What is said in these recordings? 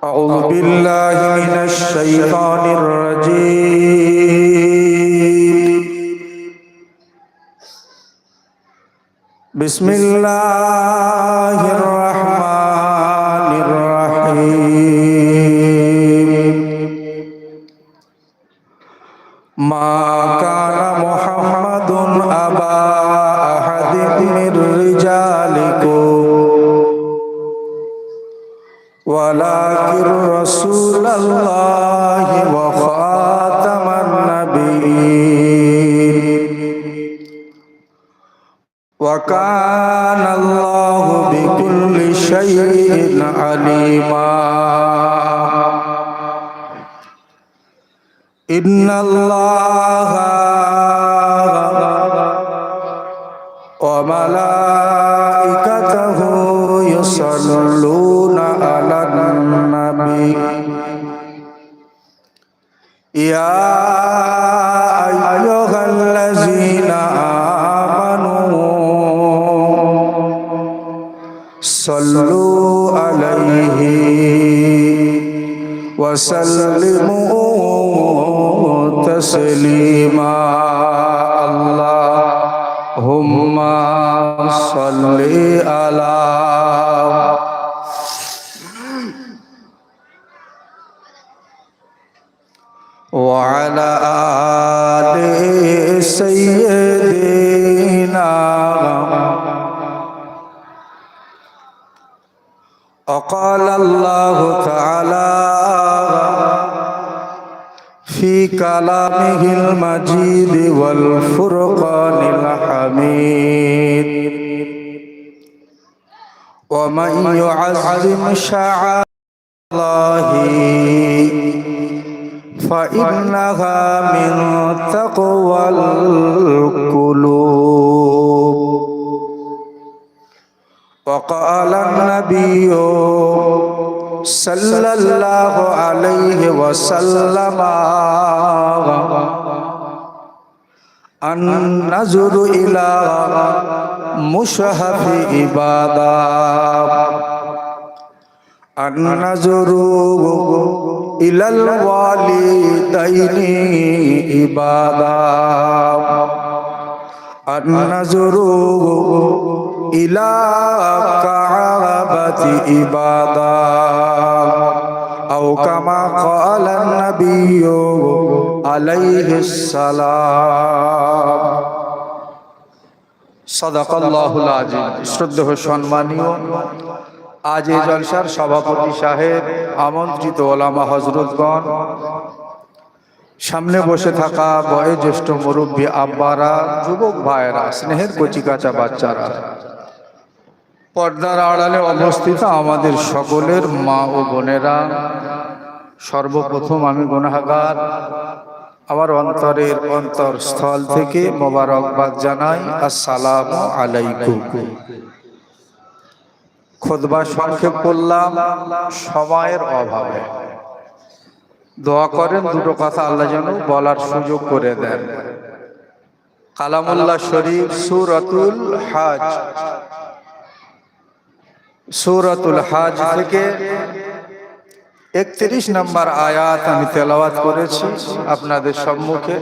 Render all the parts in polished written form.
أعوذ بالله من الشيطان الرجيم. بسم الله الرحمن الرحيم. ما كان محمد أبا أحد من رجالكم ولكن رسول الله وخاتم النبيين وكان الله بكل شيء عليما. إن الله وملائكته يصلون على النبي يا أيها الذين آمنوا صلوا عليه وسلموا تسليما. اللهم صل على وعلى آل سيدنا. وقال الله تعالى في كلامه المجيد والفرقان الحميد ومن يعظم شعائر الله فإنها من تقوى القلوب. وقال النبي صلى الله عليه وسلم النظر إلى مصحف عبادة النظر إلى الوالدين عبادة النظر إلى كعبة عبادة أو كما قال النبي عليه السلام. صدق الله العظيم. শ্রদ্ধেয় সম্মানীয় আজ এই জলসার সভাপতি সাহেব, আমন্ত্রিত ওলামা হযরতগণ, সামনে বসে থাকা বয়োজ্যেষ্ঠ মুরব্বী আব্বারা, যুবক ভাইয়েরা, স্নেহের কচিকাঁচা বাচ্চারা, পর্দার আড়ালে অবস্থিত আমাদের সকলের মা ও বোনেরা, সর্বপ্রথম আমি গুনাহগার, আমার অন্তরের অন্তরস্থল থেকে মোবারকবাদ জানাই। আসসালামু আলাইকুম। খুতবা সংক্ষেপ করলাম সময়ের অভাবে। দোয়া করেন দুটো কথা আল্লাহ যেন বলার সুযোগ করে দেন। কালামুল্লাহ শরীফ সূরাতুল হাজ থেকে 31 নম্বর আয়াত আমি তেলাওয়াত করেছি আপনাদের সম্মুখে।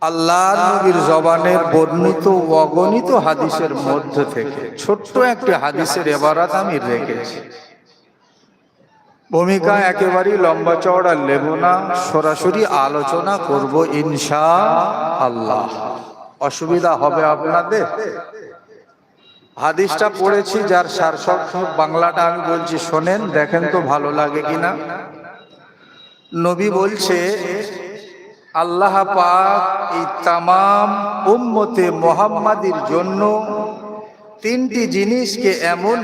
আল্লাহর নবীর জবানের বর্ণিত অগণিত হাদিসের মধ্য থেকে ছোট্ট একটি হাদিসের ইবারত আমি রেখেছি। ভূমিকা একেবারেই লম্বা চওড়া নেব না, সরাসরি আলোচনা করব ইনশাআল্লাহ। অসুবিধা হবে আপনাদের? হাদিসটা পড়েছি, যার সারসংক্ষেপ বাংলাটা আমি বলছি, শোনেন, দেখেন তো ভালো লাগে কিনা। নবী বলছে, আল্লাহ পাক এই তামাম উম্মতে মুহাম্মাদির জন্য 3টি জিনিসকে এমন